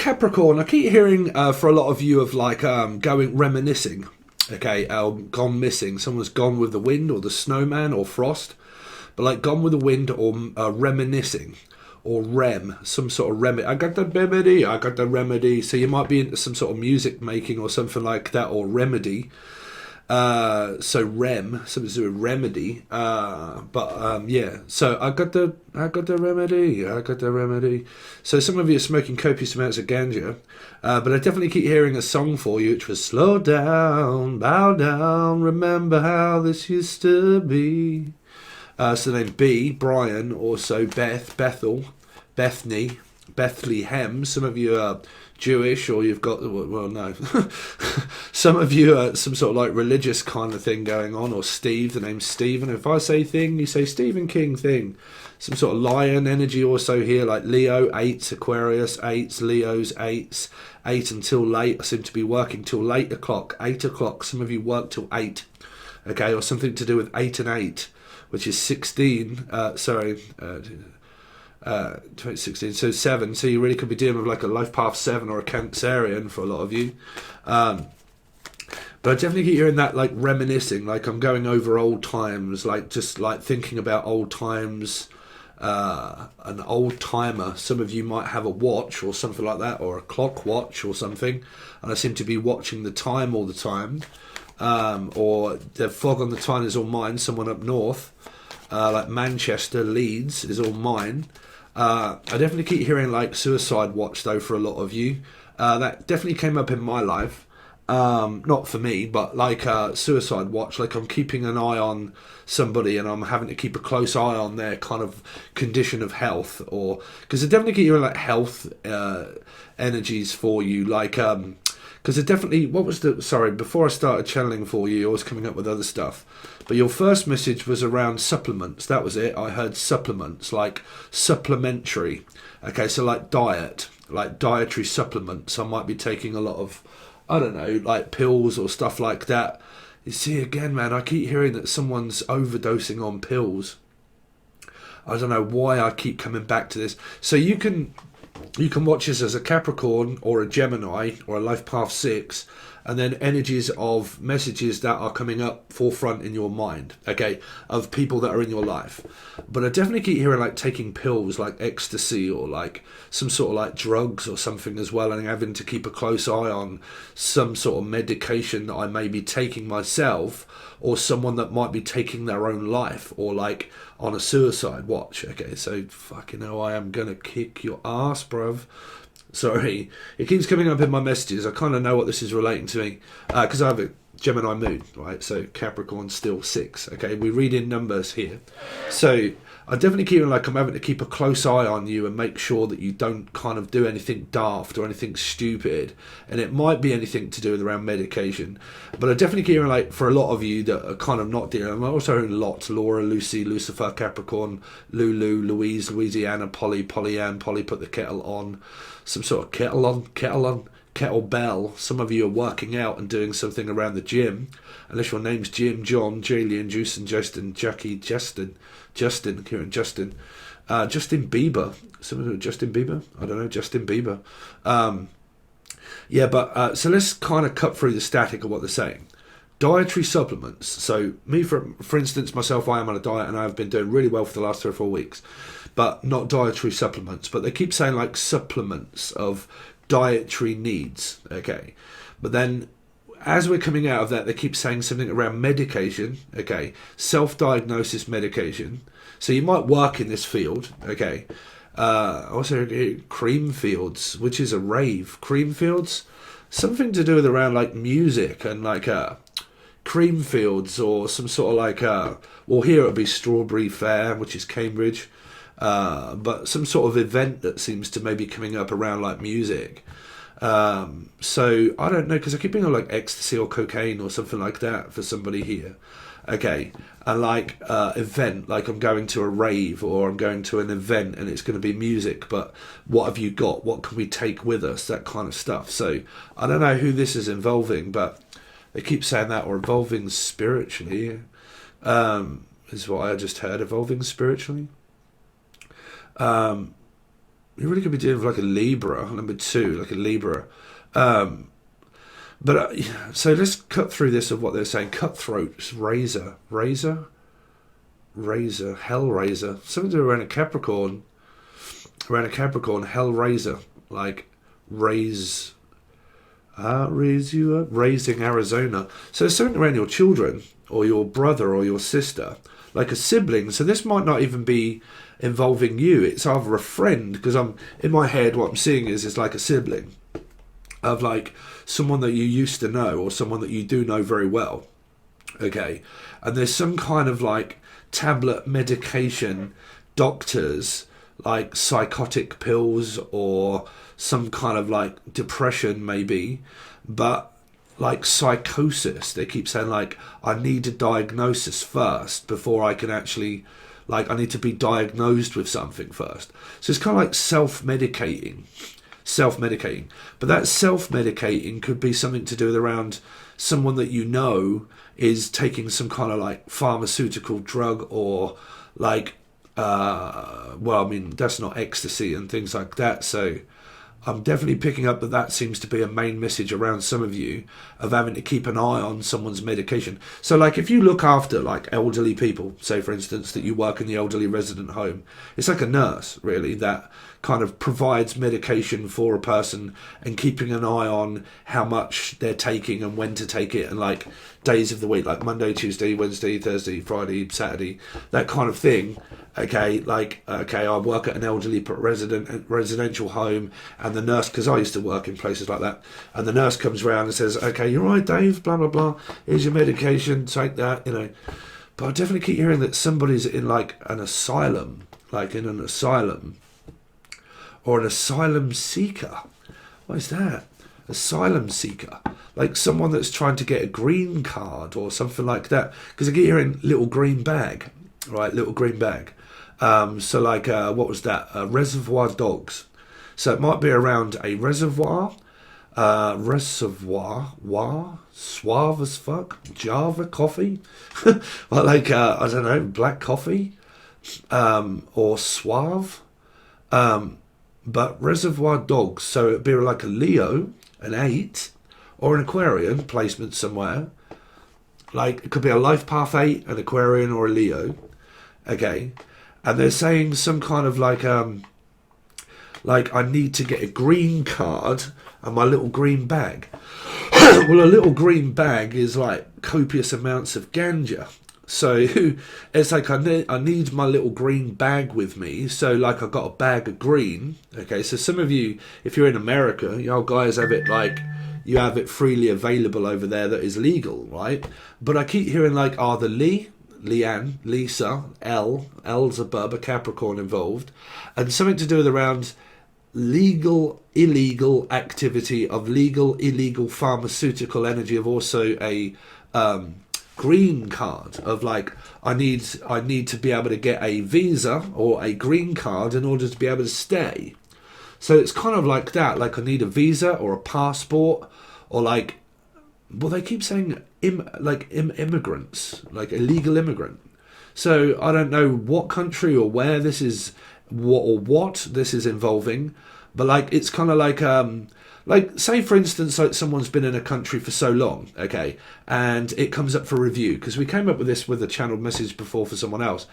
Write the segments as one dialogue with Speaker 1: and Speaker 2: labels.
Speaker 1: Capricorn, I keep hearing for a lot of you of like going reminiscing. Okay, gone missing. Someone's gone with the wind or the snowman or frost. But like gone with the wind or reminiscing. Or rem, some sort of remedy. I got the remedy, I got the remedy. So you might be into some sort of music making or something like that, or remedy. So rem, something to do with remedy. Yeah. So I got the remedy, I got the remedy. So some of you are smoking copious amounts of ganja, but I definitely keep hearing a song for you, which was slow down, bow down, remember how this used to be. So the name B, Brian, also Beth, Bethel, Bethany, Bethlehem. Some of you are Jewish, or you've got, well, no. Some of you are some sort of like religious kind of thing going on, or Steve, the name's Stephen. If I say thing, you say Stephen King thing. Some sort of lion energy also here, like Leo, 8s, Aquarius, 8s, Leos, 8s, 8 until late. I seem to be working till late o'clock, 8 o'clock. Some of you work till 8, okay, or something to do with 8 and 8. Which is 16, 2016, so 7. So you really could be dealing with like a life path 7 or a Cancerian for a lot of you. But I definitely keep hearing that like reminiscing, like I'm going over old times, like just like thinking about old times, an old timer. Some of you might have a watch or something like that, or a clock watch or something, and I seem to be watching the time all the time. Or the fog on the time is all mine. Someone up north, like Manchester, Leeds, is all mine. I definitely keep hearing like suicide watch though for a lot of you. That definitely came up in my life. Not for me, but like suicide watch. Like I'm keeping an eye on somebody and I'm having to keep a close eye on their kind of condition of health, or because I definitely keep hearing like health energies for you, like because it definitely, what was the, sorry, before I started channeling for you, I was coming up with other stuff. But your first message was around supplements. That was it. I heard supplements, like supplementary. Okay, so like diet, like dietary supplements. I might be taking a lot of, I don't know, like pills or stuff like that. You see, again, man, I keep hearing that someone's overdosing on pills. I don't know why I keep coming back to this. So you can watch this as a Capricorn or a Gemini or a Life Path 6, and then energies of messages that are coming up forefront in your mind, okay, of people that are in your life. But I definitely keep hearing like taking pills like ecstasy or like some sort of like drugs or something as well, and having to keep a close eye on some sort of medication that I may be taking myself, or someone that might be taking their own life, or like on a suicide watch. Okay, so fucking hell, I am gonna kick your ass, bruv. Sorry, it keeps coming up in my messages. I kind of know what this is relating to me, because I have a Gemini moon, right? So Capricorn still 6. Okay, we read in numbers here. So I definitely keep like I'm having to keep a close eye on you and make sure that you don't kind of do anything daft or anything stupid. And it might be anything to do with around medication. But I definitely keep like for a lot of you that are kind of not dealing. I'm also hearing lots: Laura, Lucy, Lucifer, Capricorn, Lulu, Louise, Louisiana, Polly, Pollyann, Polly put the kettle on. Some sort of kettlebell. Some of you are working out and doing something around the gym. Unless your name's Jim, John, Jalen, Juicin, Justin, Jackie, Justin, Kieran, Justin Bieber. Someone who Justin Bieber? I don't know, Justin Bieber. So let's kind of cut through the static of what they're saying. Dietary supplements. So me, for instance, myself, I am on a diet and I've been doing really well for the last 3 or 4 weeks. But not dietary supplements. But they keep saying like supplements of dietary needs. Okay. But then as we're coming out of that, they keep saying something around medication. Okay. Self-diagnosis medication. So you might work in this field. Okay. Also cream fields, which is a rave. Cream fields? Something to do with around like music and like cream fields, or some sort of like well, here it would be Strawberry Fair, which is Cambridge. But some sort of event that seems to maybe coming up around like music. So I don't know, because I keep being on like ecstasy or cocaine or something like that for somebody here. Okay, and like event, like I'm going to a rave or I'm going to an event and it's going to be music, but what have you got? What can we take with us? That kind of stuff. So I don't know who this is involving, but they keep saying that, or evolving spiritually, is what I just heard, evolving spiritually. You really could be dealing with like a Libra, number 2, like a Libra. So let's cut through this of what they're saying. Cutthroats, razor, hellraiser. Something to do around a Capricorn. Hellraiser, like raise you up, raising Arizona. So there's something around your children or your brother or your sister, like a sibling. So this might not even be involving you. It's either a friend, because I'm in my head what I'm seeing is like a sibling of like someone that you used to know or someone that you do know very well. Okay, and there's some kind of like tablet medication, doctors, like psychotic pills or some kind of like depression maybe, but like psychosis. They keep saying like, I need a diagnosis first before I can actually, like, I need to be diagnosed with something first. So it's kind of like self-medicating. But that self-medicating could be something to do with around someone that you know is taking some kind of like pharmaceutical drug or like well, I mean, that's not ecstasy and things like that. So I'm definitely picking up that seems to be a main message around some of you of having to keep an eye on someone's medication. So like if you look after like elderly people, say for instance that you work in the elderly resident home, it's like a nurse really that kind of provides medication for a person and keeping an eye on how much they're taking and when to take it and like days of the week, like Monday, Tuesday, Wednesday, Thursday, Friday, Saturday, that kind of thing. Okay, like, okay, I work at an elderly residential home, and the nurse, because I used to work in places like that, and the nurse comes around and says, okay, you're right, Dave, blah, blah, blah, here's your medication, take that, you know. But I definitely keep hearing that somebody's in, like, an asylum, or an asylum seeker. What is that? Asylum seeker. Like someone that's trying to get a green card or something like that. Because I keep hearing little green bag, right, little green bag. So like, what was that? Reservoir dogs. So it might be around a reservoir, suave as fuck, Java coffee, or like, I don't know, black coffee, or suave, but reservoir dogs. So it'd be like a Leo, an 8, or an Aquarian placement somewhere. Like it could be a life path 8, an Aquarian, or a Leo. Okay. And they're saying some kind of like I need to get a green card and my little green bag. Well, a little green bag is like copious amounts of ganja. So it's like I need my little green bag with me. So like I got a bag of green. Okay, so some of you, if you're in America, you guys have it like you have it freely available over there that is legal, right? But I keep hearing like, the Leanne, Lisa, L's above a Capricorn involved, and something to do with around legal, illegal activity of legal, illegal pharmaceutical energy of also a green card of like I need to be able to get a visa or a green card in order to be able to stay. So it's kind of like that, like I need a visa or a passport or like, well, they keep saying immigrants, like illegal immigrant. So I don't know what country or where this is, what this is involving, but like it's kind of like say for instance like someone's been in a country for so long, okay, and it comes up for review, because we came up with this with a channeled message before for someone else,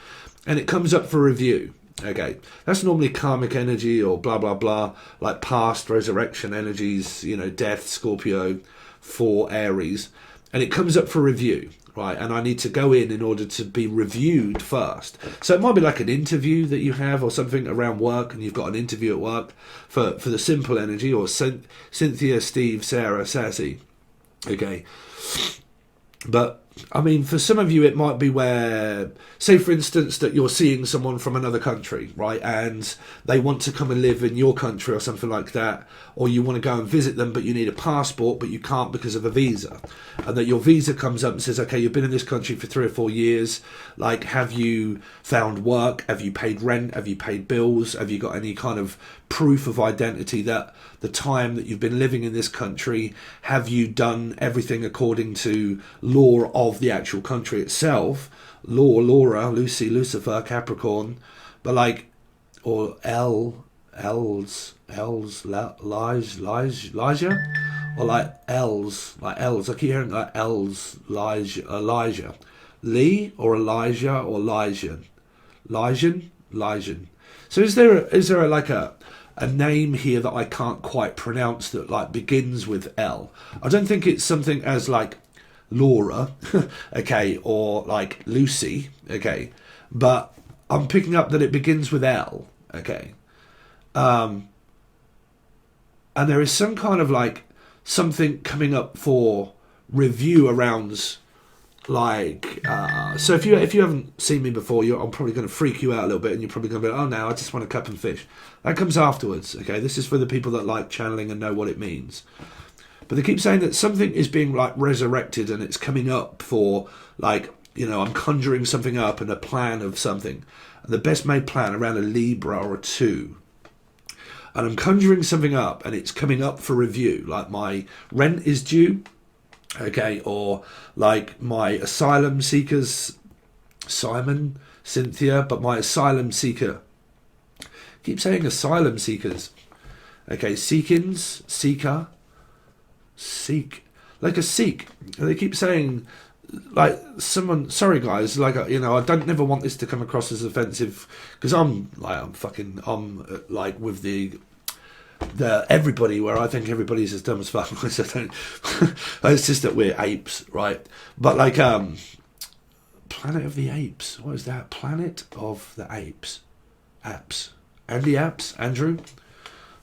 Speaker 1: and it comes up for review. Okay, that's normally karmic energy or blah blah blah, like past resurrection energies, you know, death, Scorpio, for Aries, and it comes up for review, right? And I need to go in order to be reviewed first. So it might be like an interview that you have or something around work, and you've got an interview at work for the simple energy, or Cynthia, Steve, Sarah, Sassy. Okay. But I mean, for some of you, it might be where, say, for instance, that you're seeing someone from another country, right? And they want to come and live in your country or something like that. Or you want to go and visit them, but you need a passport, but you can't because of a visa. And that your visa comes up and says, okay, you've been in this country for 3 or 4 years. Like, have you found work? Have you paid rent? Have you paid bills? Have you got any kind of proof of identity that the time that you've been living in this country, have you done everything according to law of the actual country itself? Laura, Lucy, Lucifer, Capricorn, but like, or L, Elijah, or like Els, like Els. I keep hearing like Els, Elijah, Lee or Elijah or Lysian. So is there like a name here that I can't quite pronounce that like begins with L? I don't think it's something as like Laura, okay, or like Lucy, okay, but I'm picking up that it begins with L, okay. And there is some kind of like something coming up for review around like so if you haven't seen me before, I'm probably going to freak you out a little bit, and you're probably going to be like, oh no, I just want a cup and fish. That comes afterwards, okay. This is for the people that like channeling and know what it means. But they keep saying that something is being like resurrected, and it's coming up for like, you know, I'm conjuring something up and a plan of something, and the best made plan around a Libra or a 2. And I'm conjuring something up, and it's coming up for review. Like my rent is due, okay, or like my asylum seekers, Simon, Cynthia, but my asylum seeker. Keep saying asylum seekers, okay, seekins, seeker, seek, like a seek. And they keep saying like someone, sorry guys, like, you know, I don't never want this to come across as offensive, because I'm like with the everybody, where I think everybody's as dumb as fuck. I don't, it's just that we're apes, right? But like Planet of the Apes, what is that? Planet of the Apes, Andy Apps, Andrew,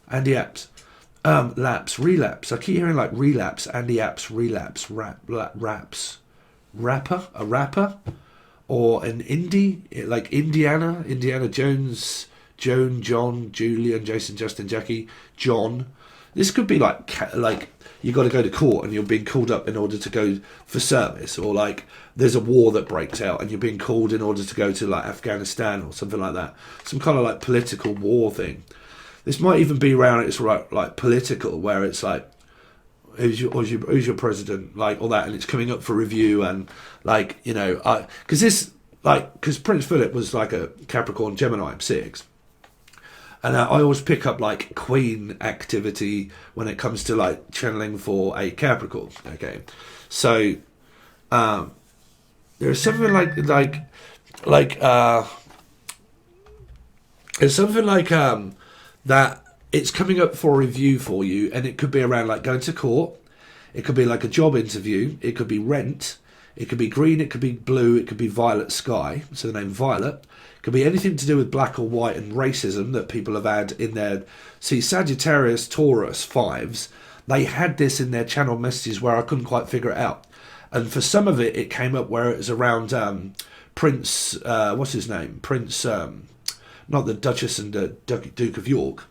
Speaker 1: Andy Apps. Relapse. I keep hearing like relapse, Andy Apps, relapse, raps. A rapper, or an indie, like Indiana Jones, Joan, John, Julian, Jason, Justin, Jackie, John. This could be like you got to go to court and you're being called up in order to go for service, or like there's a war that breaks out and you're being called in order to go to like Afghanistan or something like that, some kind of like political war thing. This might even be around, it's like political, where it's like, who's your president, like all that, and it's coming up for review, and like, you know, because Prince Philip was like a Capricorn Gemini 6, and I always pick up like Queen activity when it comes to like channeling for a Capricorn, okay. So there's something there's something like that it's coming up for review for you, and it could be around like going to court, it could be like a job interview, it could be rent, it could be green, it could be blue, it could be violet sky, so the name Violet. It could be anything to do with black or white and racism that people have had in their, see, Sagittarius, Taurus 5s, they had this in their channel messages where I couldn't quite figure it out. And for some of it, it came up where it was around Prince, what's his name? Prince, not the Duchess and the Duke of York,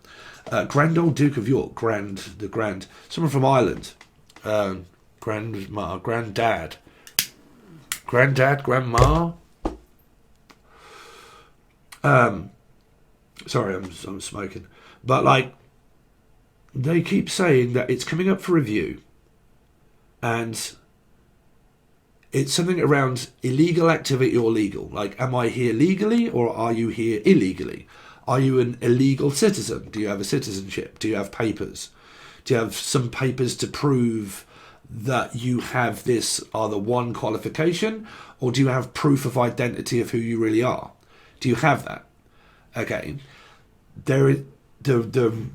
Speaker 1: Grand Old Duke of York, someone from Ireland, granddad, grandma. Sorry, I'm smoking, but like they keep saying that it's coming up for review, and it's something around illegal activity or legal. Like, am I here legally or are you here illegally? Are you an illegal citizen? Do you have a citizenship? Do you have papers? Do you have some papers to prove that you have this other one qualification? Or do you have proof of identity of who you really are? Do you have that? Okay. There is the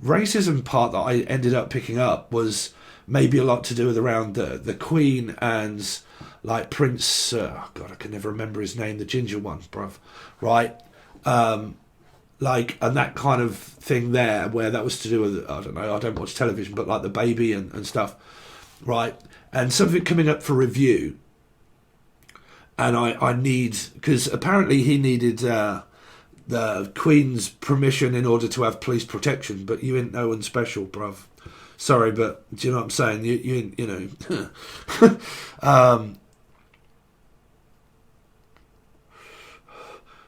Speaker 1: racism part that I ended up picking up was maybe a lot to do with around the Queen and like Prince, God, I can never remember his name, the ginger one, bruv, right? Like, and that kind of thing there, where that was to do with, I don't know, I don't watch television, but like the baby and stuff, right? And something coming up for review, and I need, because apparently he needed the Queen's permission in order to have police protection, but you ain't no one special, bruv. Sorry, but do you know what I'm saying? You know.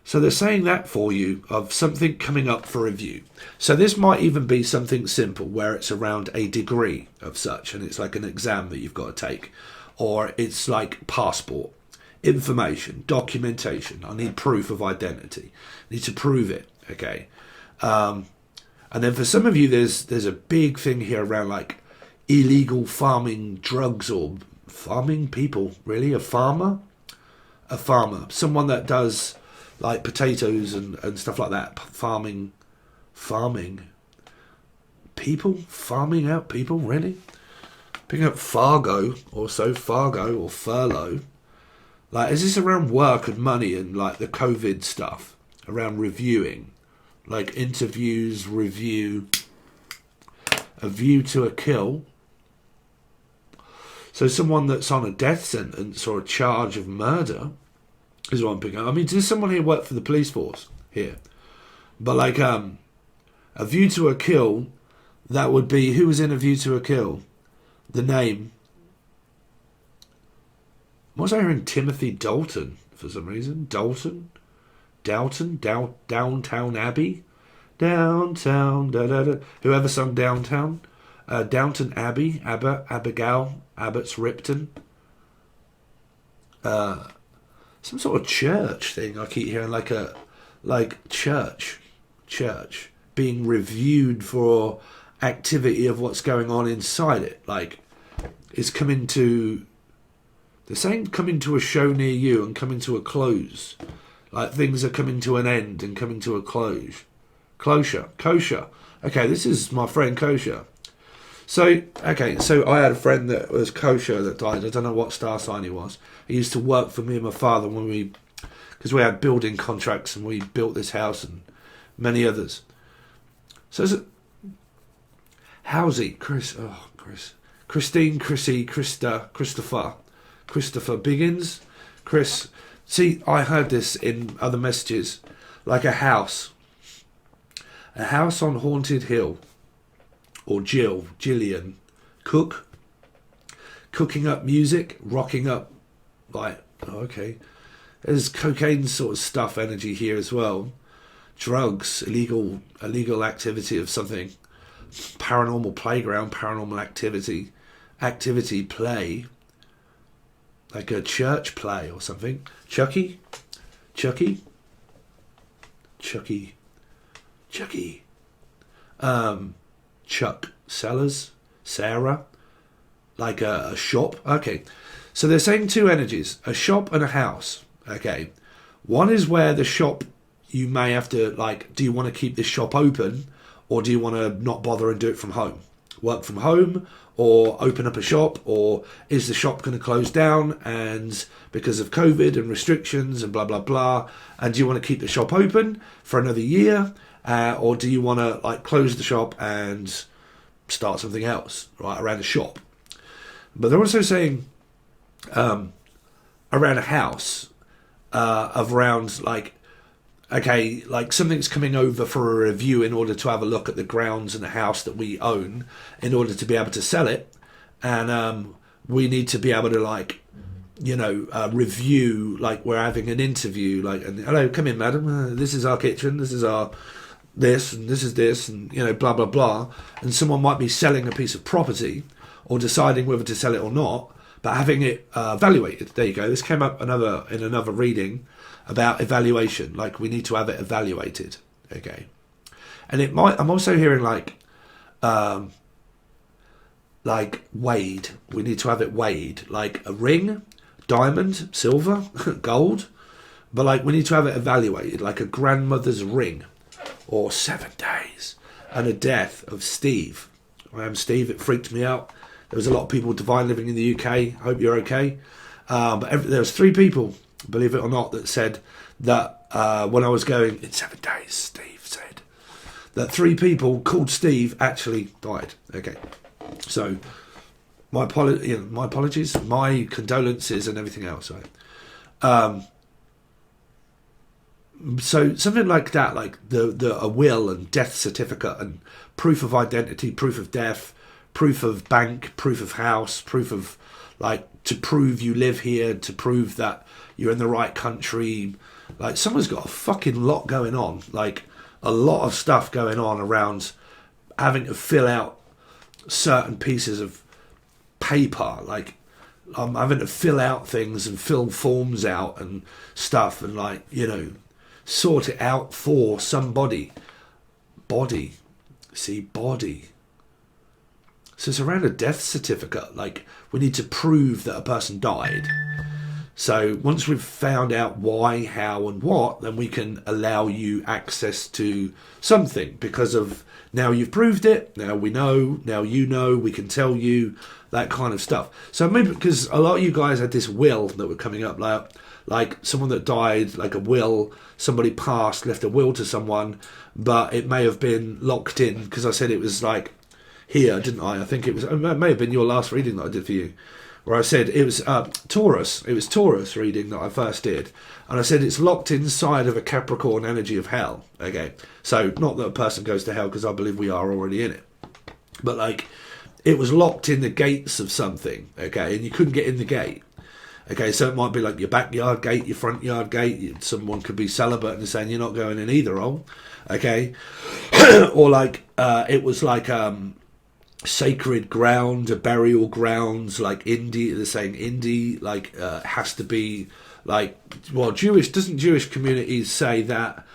Speaker 1: So they're saying that for you, of something coming up for review. So this might even be something simple, where it's around a degree of such, and it's like an exam that you've got to take. Or it's like passport, information, documentation. I need proof of identity. I need to prove it, okay? And And then for some of you, there's a big thing here around like illegal farming drugs or farming people. Really, a farmer, someone that does like potatoes and stuff like that. Farming people, farming out people. Really, picking up Fargo or furlough. Like, is this around work and money and like the COVID stuff around reviewing? Like interviews, review, a view to a kill. So someone that's on a death sentence or a charge of murder is what I'm picking up. I mean, does someone here work for the police force here? But like a view to a kill, that would be, who was in a view to a kill? The name. Was I hearing Timothy Dalton for some reason? Downtown Abbey, downtown, da da da. Whoever sung Downtown, Downton Abbey, Abigail, Abbott's Ripton. Some sort of church thing. I keep hearing like church being reviewed for activity of what's going on inside it. Like, it's coming to. They're saying coming to a show near you and coming to a close. Like things are coming to an end and coming to a close. Kosher. Okay, this is my friend Kosher. So I had a friend that was kosher that died. I don't know what star sign he was. He used to work for me and my father because we had building contracts and we built this house and many others. So it's Housey, Christine, Chrissy, Christopher Biggins, Chris. See, I heard this in other messages, like a house on Haunted Hill, or Gillian, cooking up music, rocking up, like, okay, there's cocaine sort of stuff energy here as well, drugs, illegal activity of something, paranormal playground, paranormal activity play. Like a church play or something. Chucky. Chuck Sellers. Sarah. Like a shop. Okay. So they're saying two energies. A shop and a house. Okay. One is where the shop, you may have to, like, do you want to keep this shop open? Or do you want to not bother and do it from home? Work from home, or open up a shop, or is the shop going to close down and because of COVID and restrictions and blah blah blah, and do you want to keep the shop open for another year, or do you want to like close the shop and start something else right around the shop? But they're also saying around a house of around like, okay, like something's coming over for a review in order to have a look at the grounds and the house that we own in order to be able to sell it. And we need to be able to, like, you know, review, like we're having an interview, like, and, hello, come in, madam, this is our kitchen, this is our this, and this is this, and, you know, blah, blah, blah. And someone might be selling a piece of property or deciding whether to sell it or not, but having it evaluated. There you go. This came up in another reading about evaluation, like we need to have it evaluated, okay? And it might, I'm also hearing like weighed, we need to have it weighed, like a ring, diamond, silver, gold, but like we need to have it evaluated, like a grandmother's ring, or 7 days, and a death of Steve. I am Steve, it freaked me out. There was a lot of people divine living in the UK, hope you're okay. But there was 3 people, believe it or not, that said that when I was going, in 7 days, Steve said, that 3 people called Steve actually died. Okay. So, my apologies, my condolences and everything else. Right? So, something like that, like a will and death certificate and proof of identity, proof of death, proof of bank, proof of house, proof of, like, to prove you live here, to prove that you're in the right country. Like, someone's got a fucking lot going on, like a lot of stuff going on around having to fill out certain pieces of paper, like I'm having to fill out things and fill forms out and stuff, and, like, you know, sort it out for somebody. See, body. So it's around a death certificate. Like, we need to prove that a person died. So once we've found out why, how and what, then we can allow you access to something, because of now you've proved it, now we know, now you know, we can tell you, that kind of stuff. So maybe because a lot of you guys had this will that were coming up, like someone that died, like a will, somebody passed, left a will to someone, but it may have been locked in, because I said it was like here, didn't I? I think it may have been your last reading that I did for you, where I said it was Taurus. It was Taurus reading that I first did. And I said it's locked inside of a Capricorn energy of hell. Okay. So not that a person goes to hell, because I believe we are already in it. But like, it was locked in the gates of something. Okay. And you couldn't get in the gate. Okay. So it might be like your backyard gate, your front yard gate. Someone could be celibate and saying you're not going in either hole. Okay. Or like, it was like, sacred ground, a burial grounds, like Indy, they're saying Indy, like has to be like, well, doesn't Jewish communities say that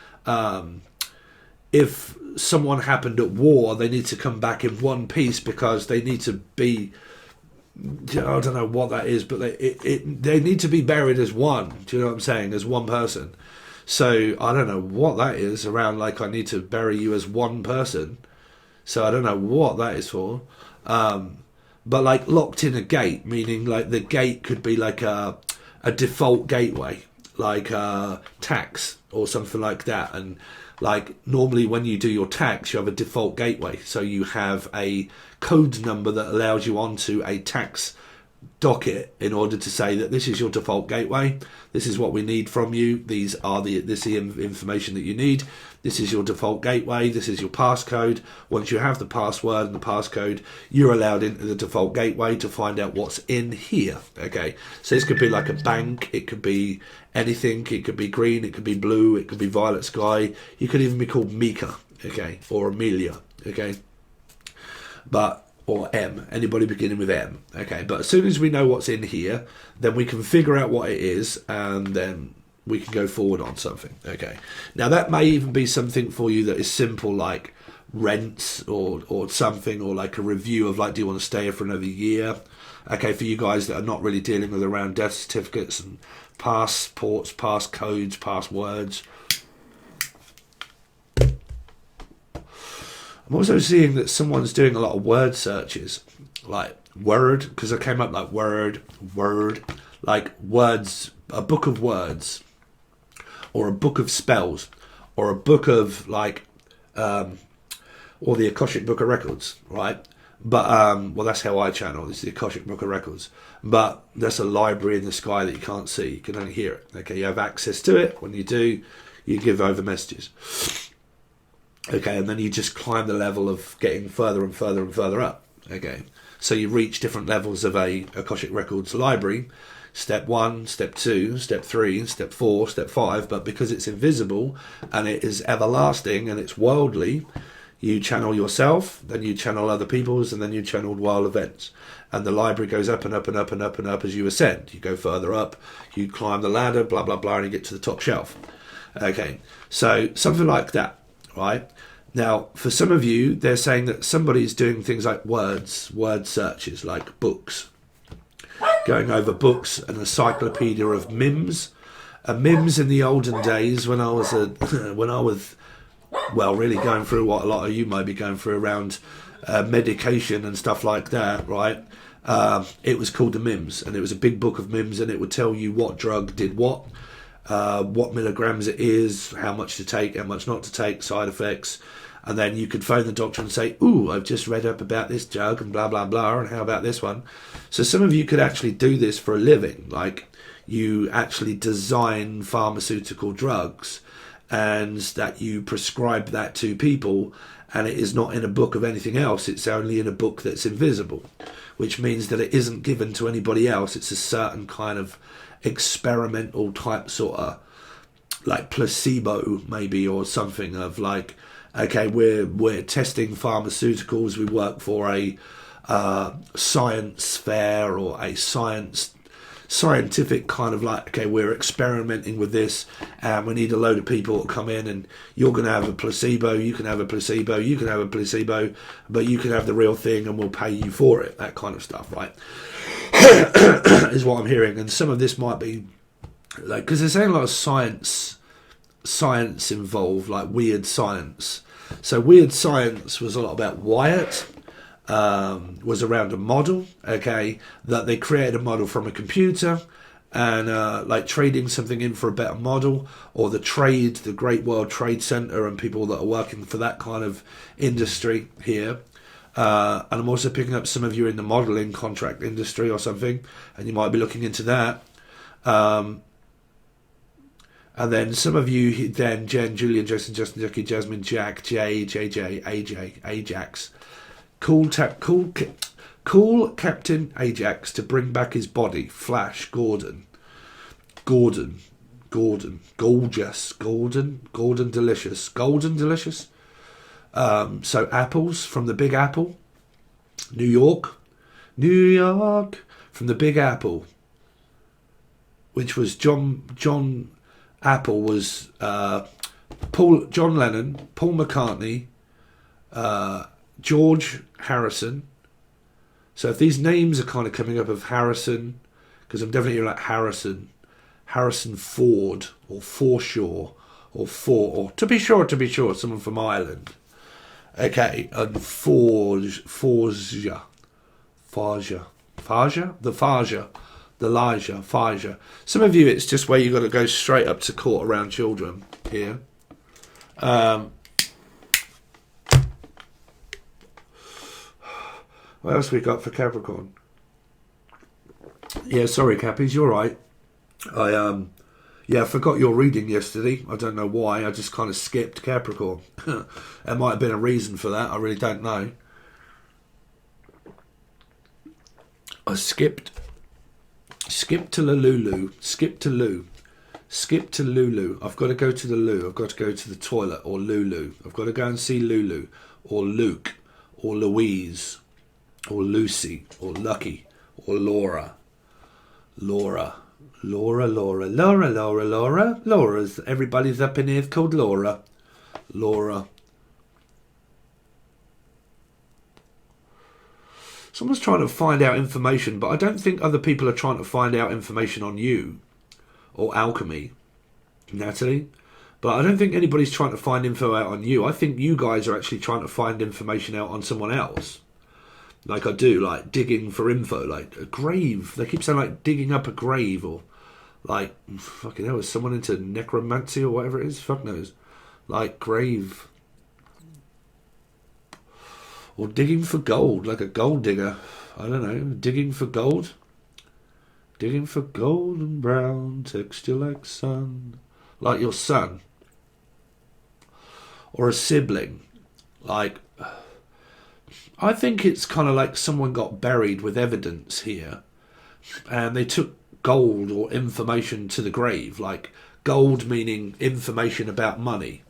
Speaker 1: if someone happened at war, they need to come back in one piece, because they need to be, I don't know what that is, but they need to be buried as one. Do you know what I'm saying? As one person. So I don't know what that is around, like I need to bury you as one person. So I don't know what that is for. But like locked in a gate, meaning like the gate could be like a default gateway, like tax or something like that. And like normally when you do your tax, you have a default gateway. So you have a code number that allows you onto a tax docket in order to say that this is your default gateway. This is what we need from you. This is the information that you need. This is your default gateway. This is your passcode. Once you have the password and the passcode, you're allowed into the default gateway to find out what's in here. Okay, so this could be like a bank. It could be anything. It could be green. It could be blue. It could be violet sky. You could even be called Mika. Okay, or Amelia. Okay, or M, anybody beginning with M. Okay, but as soon as we know what's in here, then we can figure out what it is, and then we can go forward on something. Okay, now that may even be something for you that is simple, like rents or something, or like a review of like, do you want to stay here for another year? Okay, for you guys that are not really dealing with around death certificates and passports, passcodes, passwords. I'm also seeing that someone's doing a lot of word searches, like word, because I came up like word, like words, a book of words, or a book of spells, or a book of like, or the Akashic Book of Records, right? But, well, that's how I channel, this is the Akashic Book of Records. But that's a library in the sky that you can't see, you can only hear it. Okay, you have access to it. When you do, you give over messages. Okay, and then you just climb the level of getting further and further and further up. Okay, so you reach different levels of a Akashic Records library. Step 1, step 2, step 3, step 4, step 5. But because it's invisible and it is everlasting and it's worldly, you channel yourself, then you channel other people's, and then you channel wild events. And the library goes up and up and up and up and up as you ascend. You go further up, you climb the ladder, blah, blah, blah, and you get to the top shelf. Okay, so something like that. Right now, for some of you, they're saying that somebody's doing things like word searches, like books, going over books, an encyclopedia of MIMS. MIMS in the olden days, when I was well, really going through what a lot of you might be going through around medication and stuff like that, right? It was called the MIMS, and it was a big book of MIMS, and it would tell you what drug did what milligrams it is, how much to take, how much not to take, side effects. And then you could phone the doctor and say, ooh, I've just read up about this drug and blah, blah, blah, and how about this one? So some of you could actually do this for a living. Like, you actually design pharmaceutical drugs, and that you prescribe that to people, and it is not in a book of anything else. It's only in a book that's invisible, which means that it isn't given to anybody else. It's a certain kind of experimental type sort of like placebo maybe, or something of like, okay, we're testing pharmaceuticals. We work for a science fair or a science scientific kind of like, okay, we're experimenting with this and we need a load of people to come in, and you're going to have a placebo, you can have a placebo, you can have a placebo, but you can have the real thing and we'll pay you for it. That kind of stuff, right? Is what I'm hearing. And some of this might be like, because there's a lot of science involved, like weird science. So weird science was a lot about Wyatt. Was around a model, okay, that they created a model from a computer, and like trading something in for a better model, or the Great World Trade Center, and people that are working for that kind of industry here. And I'm also picking up some of you in the modeling contract industry or something, and you might be looking into that. And then some of you, then Jen, Julian, Jason, Justin, Jackie, Jasmine, Jack, Jay, JJ, AJ, Ajax. Call Captain Ajax to bring back his body. Flash, Gordon, gorgeous, Golden delicious. So apples from the Big Apple, New York, from the Big Apple, which was John Apple was John Lennon, Paul McCartney, George Harrison. So if these names are kind of coming up of Harrison, because I'm definitely like Harrison Ford, or Forshaw, or to be sure, someone from Ireland. Okay, and Elijah. Some of you, it's just where you got to go straight up to court around children here. What else we got for Capricorn? Yeah, sorry, Cappies, you're right. I forgot your reading yesterday. I don't know why. I just kind of skipped Capricorn. There might have been a reason for that. I really don't know. I skipped to the Lulu. Skip to Lulu. I've got to go to the loo. I've got to go to the toilet, or Lulu. I've got to go and see Lulu, or Luke, or Louise, or Lucy, or Lucky, or Laura. Laura's, everybody's up in here called Laura. Someone's trying to find out information, but I don't think other people are trying to find out information on you or alchemy, Natalie. But I don't think anybody's trying to find info out on you. I think you guys are actually trying to find information out on someone else. Like I do, like digging for info, like a grave. They keep saying like digging up a grave, or like, fucking hell, is someone into necromancy or whatever it is? Fuck knows. Like grave. Or digging for gold, like a gold digger. I don't know, digging for gold. Digging for golden brown texture like sun. Like your son. Or a sibling. Like, I think it's kind of like someone got buried with evidence here, and they took gold or information to the grave, like gold meaning information about money,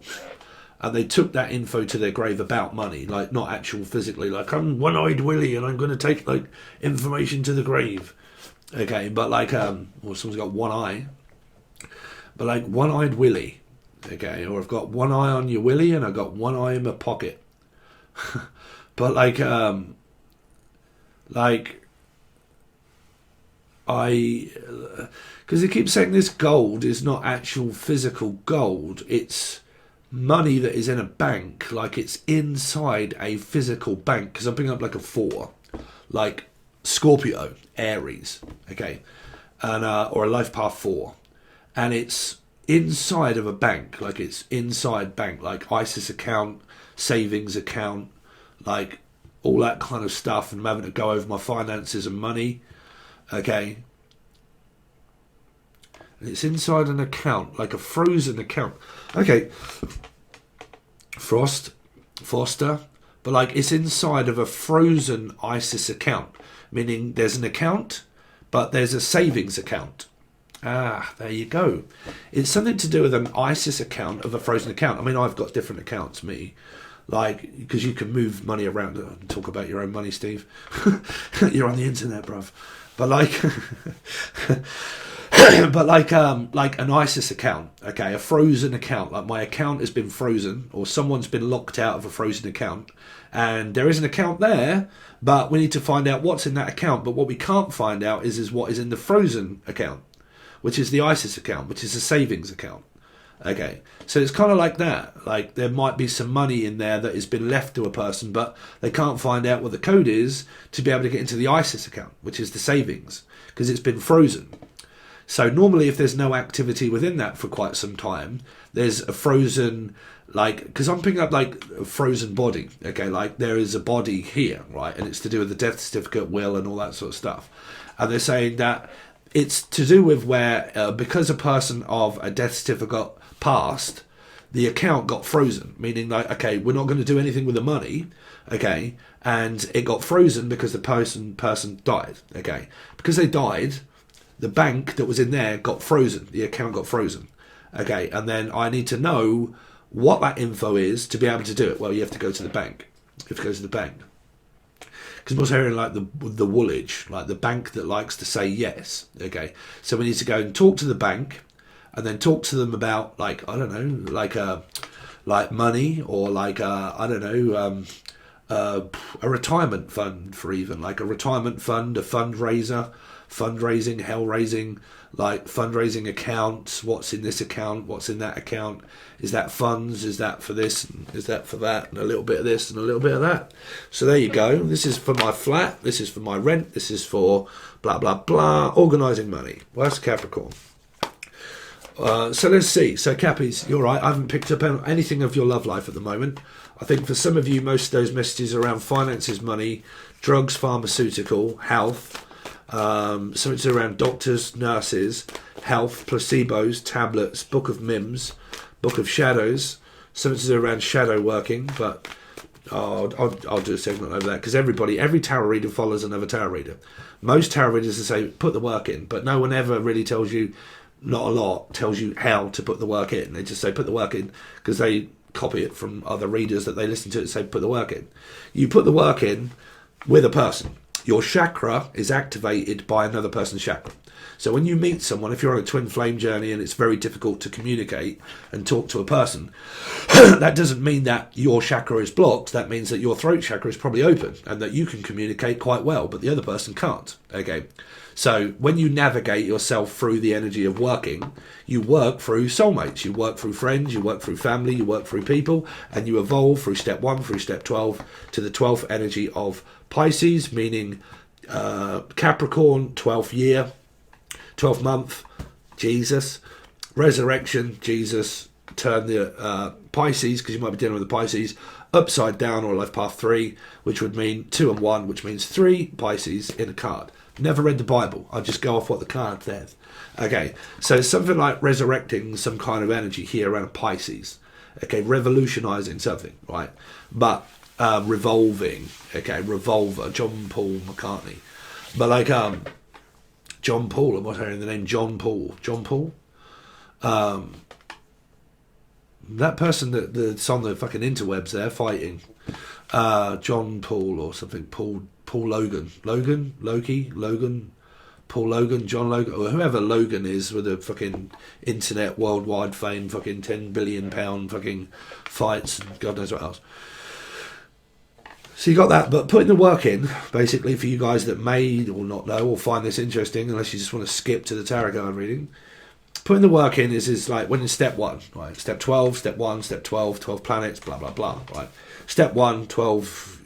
Speaker 1: and they took that info to their grave about money, like not actual physically, like I'm one-eyed Willie and I'm going to take like information to the grave. Okay, but like well, someone's got one eye, but like one-eyed Willie. Okay, or I've got one eye on your Willie and I've got one eye in my pocket. But because they keep saying this gold is not actual physical gold, it's money that is in a bank, like it's inside a physical bank. Because I'm picking up like a 4, like Scorpio, Aries, okay, and or a life path 4, and it's inside of a bank, like it's inside bank, like ISIS account, savings account, like all that kind of stuff, and I'm having to go over my finances and money, okay, and it's inside an account, like a frozen account, okay, Foster, but like it's inside of a frozen ISIS account, meaning there's an account but there's a savings account. There you go. It's something to do with an ISIS account of a frozen account. I mean, I've got different accounts, me. Like, because you can move money around and talk about your own money, Steve. You're on the internet, bruv. But like, but like an ISIS account, okay, a frozen account, like my account has been frozen, or someone's been locked out of a frozen account, and there is an account there, but we need to find out what's in that account. But what we can't find out is what is in the frozen account, which is the ISIS account, which is a savings account. Okay, so it's kind of like that. Like there might be some money in there that has been left to a person, but they can't find out what the code is to be able to get into the ISIS account, which is the savings, because it's been frozen. So normally if there's no activity within that for quite some time, there's a frozen, like, because I'm picking up like a frozen body, okay, like there is a body here, right, and it's to do with the death certificate, will, and all that sort of stuff. And they're saying that it's to do with where, because a person of a death certificate passed, the account got frozen, meaning like, okay, we're not going to do anything with the money, okay, and it got frozen because the person died, okay. Because they died, the bank that was in there got frozen, the account got frozen, okay, and then I need to know what that info is to be able to do it. Well, you have to go to the bank. You have to go to the bank. Because I'm also hearing like the woolage, like the bank that likes to say yes, okay. So we need to go and talk to the bank, and then talk to them about, like, I don't know, like money, or like I don't know, a retirement fund, for even like a retirement fund, a fundraising, hell raising, like fundraising accounts. What's in this account? What's in that account? Is that funds? Is that for this? Is that for that? And a little bit of this and a little bit of that. So there you go. This is for my flat. This is for my rent. This is for blah blah blah. Organising money. Well, that's Capricorn. So let's see. So Cappies, you're right. I haven't picked up anything of your love life at the moment. I think for some of you, most of those messages are around finances, money, drugs, pharmaceutical, health. So it's around doctors, nurses, health, placebos, tablets, book of mims, book of shadows. Some it's around shadow working, but I'll do a segment over that, because every tarot reader follows another tarot reader. Most tarot readers say put the work in, but no one ever really tells you, not a lot, tells you how to put the work in. They just say put the work in, because they copy it from other readers that they listen to and say put the work in. You put the work in with a person. Your chakra is activated by another person's chakra. So when you meet someone, if you're on a twin flame journey and it's very difficult to communicate and talk to a person, that doesn't mean that your chakra is blocked. That means that your throat chakra is probably open and that you can communicate quite well, but the other person can't. Okay. So when you navigate yourself through the energy of working, you work through soulmates, you work through friends, you work through family, you work through people, and you evolve through step 1 through step 12 to the 12th energy of Pisces, meaning Capricorn, 12th year, 12th month, Jesus, resurrection, Jesus, turn the Pisces, because you might be dealing with the Pisces, upside down, or life path 3, which would mean 2 and 1, which means 3 Pisces in a card. Never read the Bible. I just go off what the card says. Okay, so it's something like resurrecting some kind of energy here around Pisces. Okay, revolutionising something, right? But revolving. Okay, revolver. John Paul McCartney. But like John Paul, I'm not hearing the name John Paul. John Paul? That person that's on the fucking interwebs there fighting. John Paul or something. Paul Logan, Paul Logan, John Logan, or whoever Logan is with the fucking internet worldwide fame, fucking £10 billion fucking fights, and God knows what else. So you got that, but putting the work in, basically, for you guys that may or not know or find this interesting, unless you just want to skip to the tarot card reading, putting the work in is like when in step 1, right? Step 12, step 1, step 12, 12 planets, blah, blah, blah, right? Step 1, 12,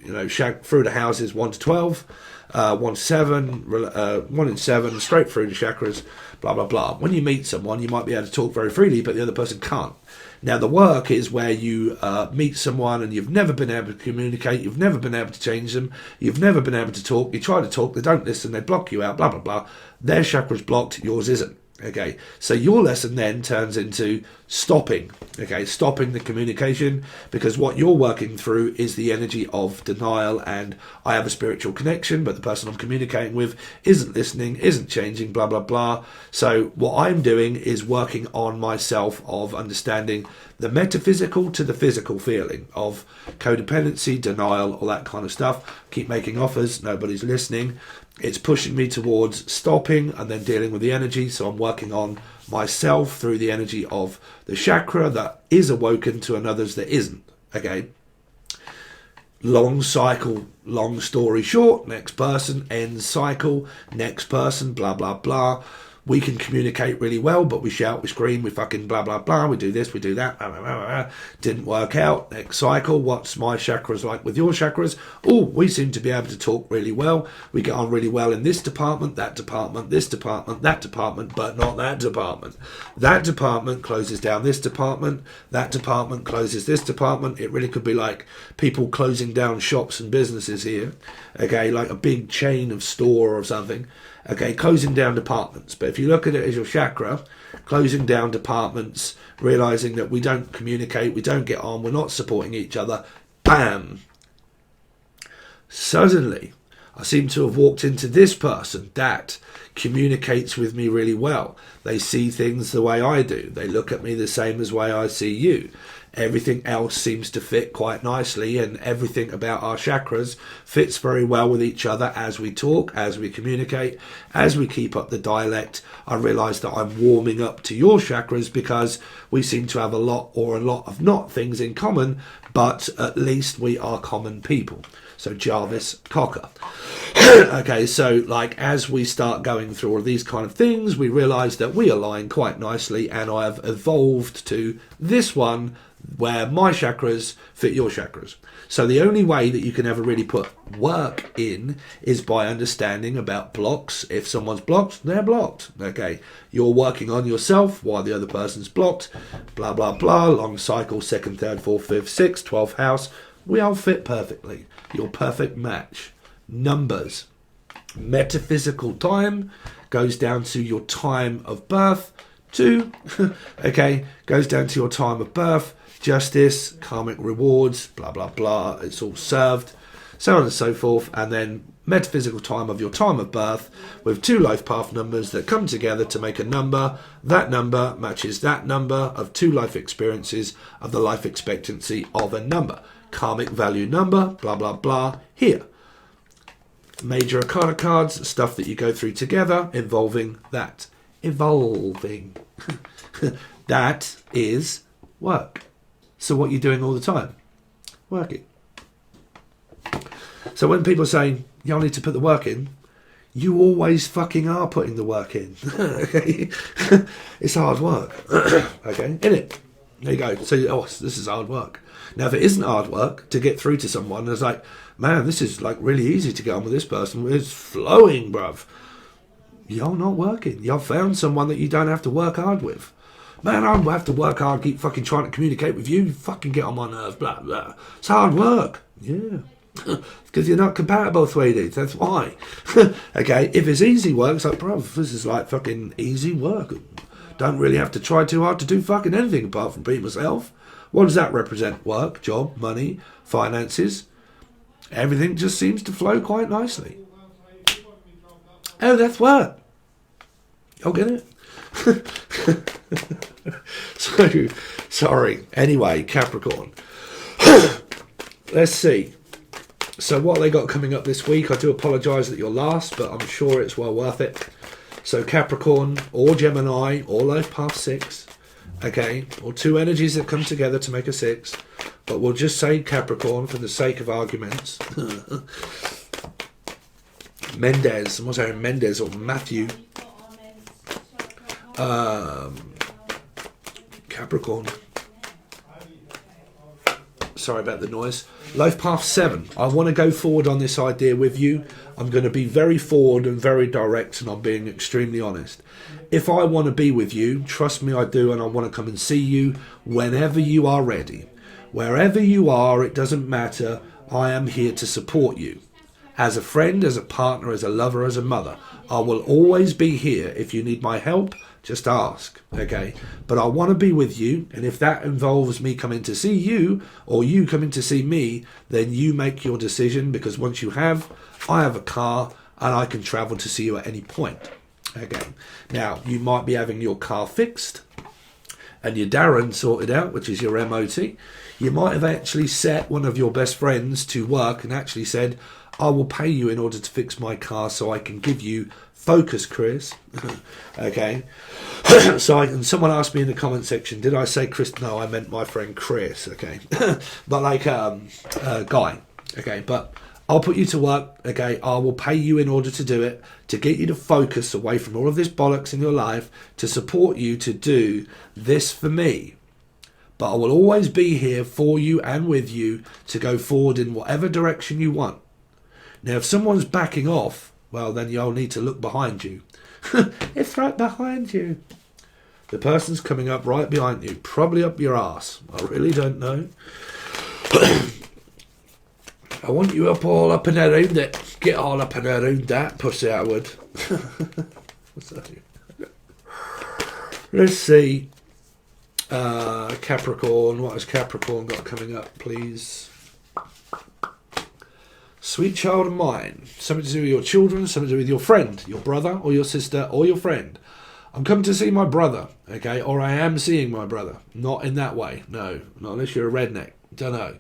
Speaker 1: through the houses 1 to 12, 1 to 7, 1 in 7, straight through the chakras, blah, blah, blah. When you meet someone, you might be able to talk very freely, but the other person can't. Now, the work is where you meet someone and you've never been able to communicate, you've never been able to change them, you've never been able to talk, you try to talk, they don't listen, they block you out, blah, blah, blah. Their chakra's blocked, yours isn't. Okay, so your lesson then turns into stopping the communication, because what you're working through is the energy of denial, and I have a spiritual connection, but the person I'm communicating with isn't listening, isn't changing, blah, blah, blah. So what I'm doing is working on myself of understanding the metaphysical to the physical feeling of codependency, denial, all that kind of stuff. Keep making offers, nobody's listening. It's pushing me towards stopping and then dealing with the energy. So I'm working on myself through the energy of the chakra that is awoken to another's that isn't. Okay. Long cycle, long story short, next person, end cycle, next person, blah, blah, blah. We can communicate really well, but we shout, we scream, we fucking blah, blah, blah. We do this, we do that. Blah, blah, blah, blah. Didn't work out. Next cycle, what's my chakras like with your chakras? Oh, we seem to be able to talk really well. We get on really well in this department, that department, this department, that department, but not that department. That department closes down this department. That department closes this department. It really could be like people closing down shops and businesses here. Okay, like a big chain of store or something. Okay, closing down departments. But if you look at it as your chakra, closing down departments, realizing that we don't communicate, we don't get on, we're not supporting each other, bam! Suddenly, I seem to have walked into this person that communicates with me really well. They see things the way I do. They look at me the same as way I see you. Everything else seems to fit quite nicely, and everything about our chakras fits very well with each other as we talk, as we communicate, as we keep up the dialect. I realise that I'm warming up to your chakras because we seem to have a lot of not things in common, but at least we are common people. So Jarvis Cocker. Okay, so like as we start going through all of these kind of things, we realise that we align quite nicely, and I have evolved to this one where my chakras fit your chakras. So the only way that you can ever really put work in is by understanding about blocks. If someone's blocked, they're blocked. Okay, you're working on yourself while the other person's blocked. Blah, blah, blah. Long cycle, 2nd, 3rd, 4th, 5th, 6th, 12th house. We all fit perfectly. Your perfect match. Numbers. Metaphysical time goes down to your time of birth. 2, okay, goes down to your time of birth. Justice, karmic rewards, blah, blah, blah. It's all served, so on and so forth. And then metaphysical time of your time of birth with 2 life path numbers that come together to make a number. That number matches that number of 2 life experiences of the life expectancy of a number. Karmic value number, blah, blah, blah. Here. Major arcana cards, stuff that you go through together involving that. Evolving. That is work. So what you're doing all the time? Working. So when people say, y'all need to put the work in, you always fucking are putting the work in. Okay? It's hard work. Okay? Innit? There you go. So, this is hard work. Now, if it isn't hard work to get through to someone, it's like, man, this is like really easy to get on with this person. It's flowing, bruv. You're not working. You've found someone that you don't have to work hard with. Man, I don't have to work hard, keep fucking trying to communicate with you. You fucking get on my nerves, blah, blah. It's hard work. Yeah. Because you're not compatible, sweeties. That's why. Okay, if it's easy work, it's like, bruv, this is like fucking easy work. Don't really have to try too hard to do fucking anything apart from be myself. What does that represent? Work, job, money, finances. Everything just seems to flow quite nicely. Oh, that's work. You'll get it. So, sorry. Anyway, Capricorn. Let's see. So what they got coming up this week? I do apologise that you're last, but I'm sure it's well worth it. So Capricorn or Gemini or Life Path 6. Okay, or 2 energies that come together to make a 6. But we'll just say Capricorn for the sake of arguments. Mendez. What's that? Mendez or Matthew. Capricorn. Sorry about the noise. Life Path 7. I want to go forward on this idea with you. I'm going to be very forward and very direct, and I'm being extremely honest. If I want to be with you, trust me I do, and I want to come and see you whenever you are ready. Wherever you are, it doesn't matter. I am here to support you. As a friend, as a partner, as a lover, as a mother. I will always be here. If you need my help, just ask, okay? But I want to be with you, and if that involves me coming to see you, or you coming to see me, then you make your decision, because once you have, I have a car, and I can travel to see you at any point, okay? Now, you might be having your car fixed, and your Darren sorted out, which is your MOT, you might have actually set one of your best friends to work and actually said, I will pay you in order to fix my car so I can give you focus, Chris. Okay. And someone asked me in the comment section, did I say Chris? No, I meant my friend Chris. Okay. But like Guy. Okay. But I'll put you to work. Okay. I will pay you in order to do it, to get you to focus away from all of this bollocks in your life, to support you to do this for me. But I will always be here for you and with you to go forward in whatever direction you want. Now, if someone's backing off, well, then you'll need to look behind you. It's right behind you. The person's coming up right behind you, probably up your arse. I really don't know. I want you all up and around it. Get all up and around that, pussy, I would. Let's see. Capricorn, what has Capricorn got coming up, please? Sweet child of mine. Something to do with your children, something to do with your friend, your brother or your sister or your friend. I'm coming to see my brother, okay? Or I am seeing my brother. Not in that way, no. Not unless you're a redneck. Don't know.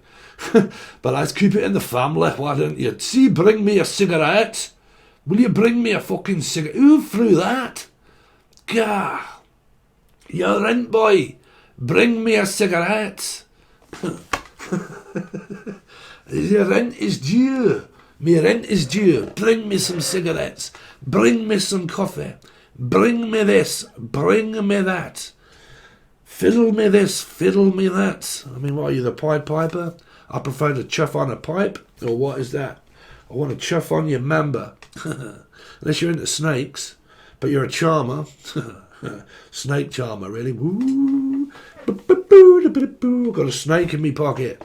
Speaker 1: But let's keep it in the family, why don't you? See, bring me a cigarette. Will you bring me a fucking cigarette? Who threw that? Gah. You're rent boy. Bring me a cigarette. Your rent is due. My rent is due. Bring me some cigarettes. Bring me some coffee. Bring me this. Bring me that. Fiddle me this. Fiddle me that. I mean, what are you, the Pied Piper? I prefer to chuff on a pipe. Or what is that? I want to chuff on your mamba. Unless you're into snakes. But you're a charmer. Snake charmer, really. Woo. I've got a snake in me pocket.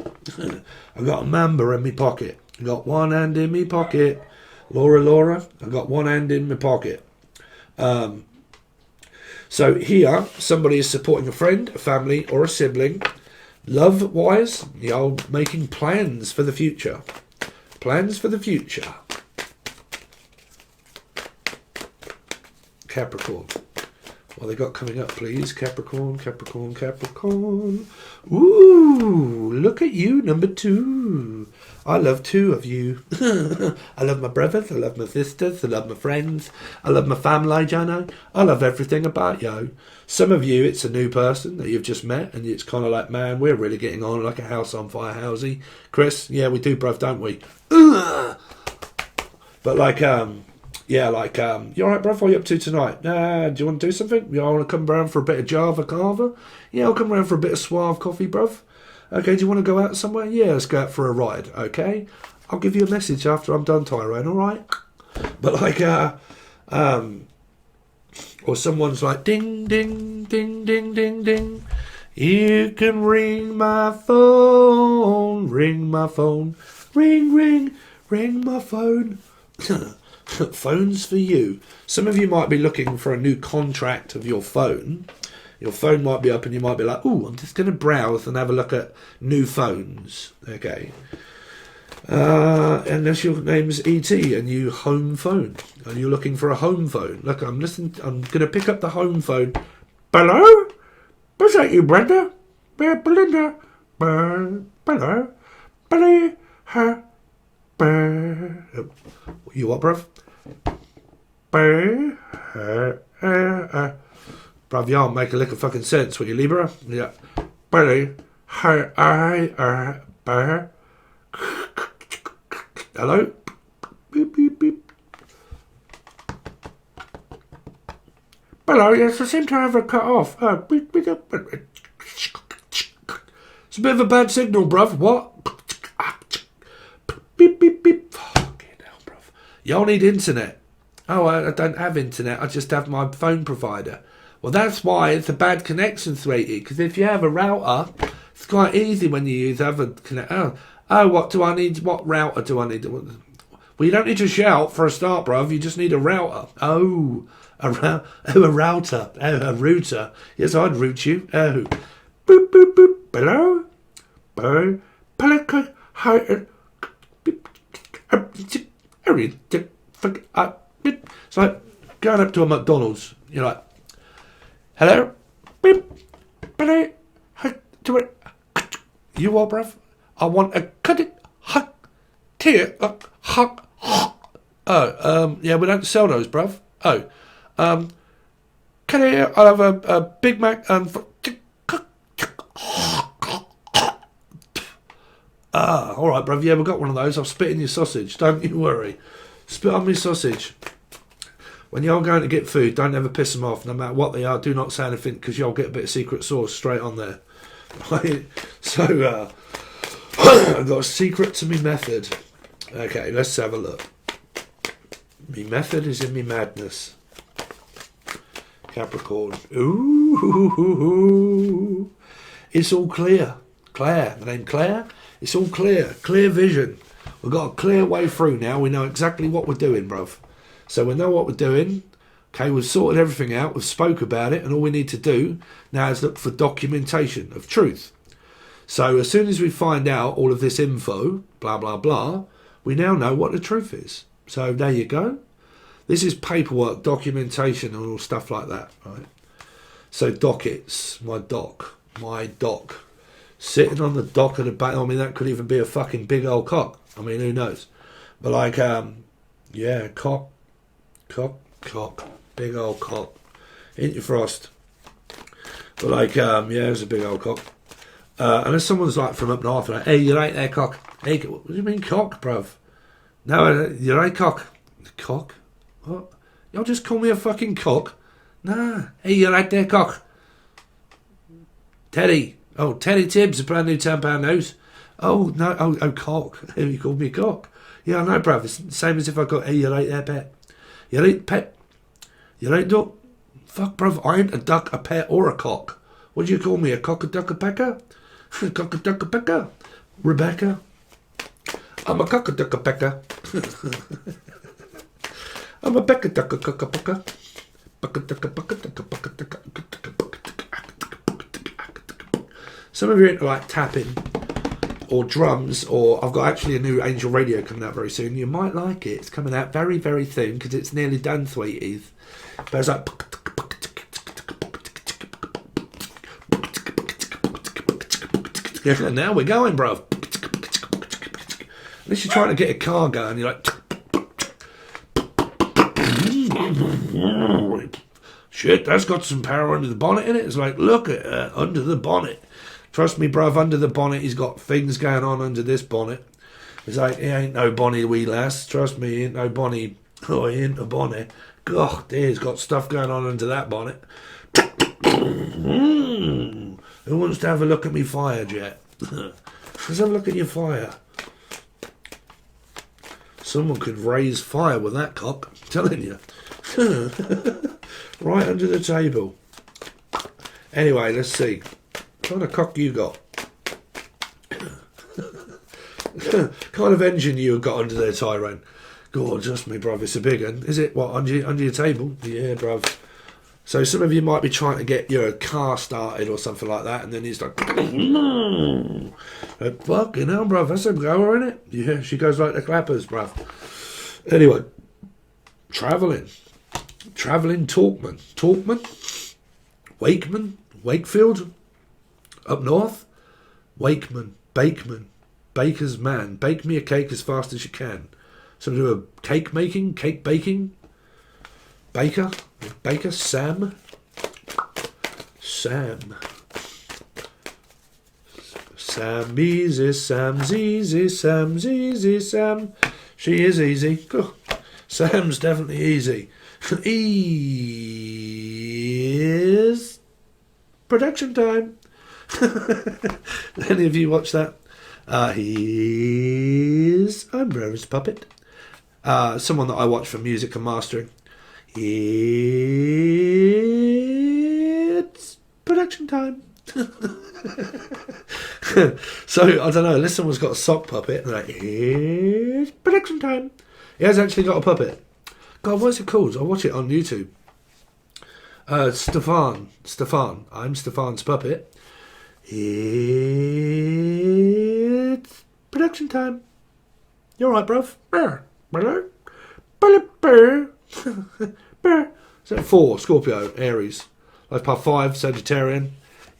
Speaker 1: I've got a mamba in me pocket. I've got one hand in me pocket. Laura, I've got one hand in my pocket. So here, somebody is supporting a friend, a family, or a sibling. Love-wise, making plans for the future. Plans for the future. Capricorn. What they got coming up, please? Capricorn. Ooh, look at you, number 2. I love 2 of you. I love my brothers, I love my sisters, I love my friends, I love my family, Jano. I love everything about you. Some of you, it's a new person that you've just met, and it's kind of like, man, we're really getting on like a house on fire, housey. Chris, yeah, we do, bruv, don't we? But like, you alright, bruv? What are you up to tonight? Do you want to do something? You want to come round for a bit of Java Carver? Yeah, I'll come round for a bit of Suave coffee, bruv. Okay, do you want to go out somewhere? Yeah, let's go out for a ride, okay? I'll give you a message after I'm done, Tyrone, alright? But like, or someone's like, ding, ding, ding, ding, ding, ding. You can ring my phone, ring my phone, ring, ring, ring my phone. Phones for you. Some of you might be looking for a new contract of your phone. Your phone might be up and you might be like, ooh, I'm just going to browse and have a look at new phones. Okay. Unless your name's E.T. and you home phone. And you're looking for a home phone. Look, I'm going to pick up the home phone. Hello? Was that you, Brenda? Belinda? Hello? Billy? Her? You what, bruv? Bruv, you don't make a lick of fucking sense, will you, Libra? Yeah. Billy? Hello? Beep, beep, beep. Hello, yes, I seem to have a cut off. It's a bit of a bad signal, bruv. What? Beep, beep, beep. Fucking hell, bruv. Y'all need internet. Oh, I don't have internet. I just have my phone provider. Well, that's why it's a bad connection, sweetie. Because if you have a router, it's quite easy when you use other connect. Oh, what do I need? What router do I need? Well, you don't need to shout for a start, bruv. You just need a router. Oh, a router. Oh, a router. Yes, I'd route you. Oh. Boop, boop, boop. Hello? Hello? It's like going up to a McDonald's. You're like, hello? Beep. You what, bruv? I want a cut it, tear, yeah, we don't sell those, bruv. Can I'll have a Big Mac and... alright, bruv, yeah, we got one of those. I'll spit in your sausage, don't you worry. Spit on me sausage. When you're going to get food, don't ever piss them off, no matter what they are. Do not say anything, because you'll get a bit of secret sauce straight on there. Right? So, I've got a secret to me method. Okay, let's have a look. Me method is in me madness. Capricorn. Ooh. It's all clear. Claire. The name Claire? It's all clear. Clear vision. We've got a clear way through now. We know exactly what we're doing, bruv. So we know what we're doing. Okay, we've sorted everything out. We've spoke about it. And all we need to do now is look for documentation of truth. So as soon as we find out all of this info, blah, blah, blah, we now know what the truth is. So there you go. This is paperwork, documentation, and all stuff like that, right? So dockets, my dock. Sitting on the dock of the back. I mean, that could even be a fucking big old cock. I mean, who knows? But like, yeah, cock. Big old cock. Ain't you frost? But like, yeah, it's a big old cock. Unless someone's like from up north, like, hey, you right there, cock? Hey, what do you mean cock, bruv? No, you right, cock? Cock? What? Y'all just call me a fucking cock? Nah. Hey, you right there, cock? Teddy. Oh, Teddy Tibbs, a brand new £10 nose. Oh, no, oh, cock. You called me a cock. Yeah, I know, bruv. It's the same as if I got, hey, you right there, pet? You right, pet? You right, duck? Fuck, bruv, I ain't a duck, a pet, or a cock. What do you call me, a cock, a duck, a pecker? Cock, a duck, a pecker? Rebecca? I'm a cock, a duck, a pecker. I'm a Becca ducka cucka bucka. Bucka ducka bucka ducka bucka ducka. Some of you are into like tapping or drums, or I've got actually a new Angel Radio coming out very soon. You might like it. It's coming out very, very soon because it's nearly done, sweeties. But it's like... Now we're going, bruv. Unless you're trying to get a car going, you're like... Shit, that's got some power under the bonnet in it. It's like, look at it, under the bonnet. Trust me, bruv, under the bonnet, he's got things going on under this bonnet. It's like, he ain't no bonnie wee lass. Trust me, he ain't no bonnie. Oh, he ain't a bonnet. God, he's got stuff going on under that bonnet. Who wants to have a look at me fire jet? Let's have a look at your fire. Someone could raise fire with that cock, I'm telling you. Right under the table. Anyway, let's see. What kind of cock you got? Kind of engine you got under there, Tyrone? God, trust me, bruv, it's a big one. Is it? What, under your table? Yeah, bruv. So some of you might be trying to get your car started or something like that, and then he's like, fucking hell, bruv, that's a goer, isn't it? Yeah, she goes like the clappers, bruv. Anyway, travelling Talkman, Wakeman, Wakefield, up north, Wakeman, Baker's man, bake me a cake as fast as you can. So do a cake baking, Baker, Sam, easy, Sam's easy, Sam. She is easy. Oh, Sam's definitely easy. Is production time. Any of you watch that? He's Umbrellas Puppet. Someone that I watch for music and mastering. It's production time. So I don't know, unless someone's got a sock puppet, and like, it's production time. He has actually got a puppet. God, what's it called? I watch it on YouTube. Stefan. I'm Stefan's puppet. It's production time. You alright, bruv? So 4, Scorpio, Aries. Life path 5, Sagittarian.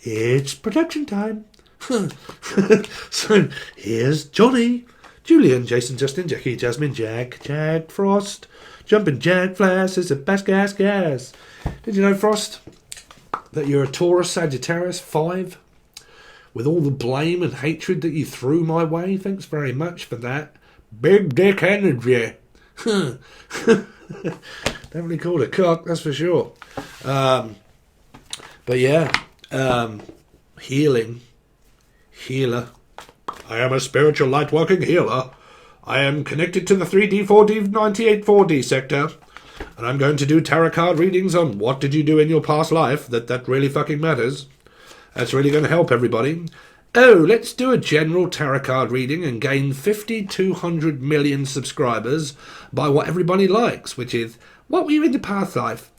Speaker 1: it's production time. So here's Johnny, Julian, Jason, Justin, Jackie, Jasmine, Jack, Frost, Jumping Jack, Flash is the best gas. Did you know, Frost, that you're a Taurus Sagittarius 5? With all the blame and hatred that you threw my way, thanks very much for that. Big dick energy. Definitely called a cock, that's for sure. But yeah, healer. I am a spiritual light-working healer. I am connected to the 3D, 4D, 98, 4D sector. And I'm going to do tarot card readings on what did you do in your past life. That really fucking matters. That's really going to help everybody. Oh, let's do a general tarot card reading and gain 200 million subscribers by what everybody likes, which is, what were you in the past life?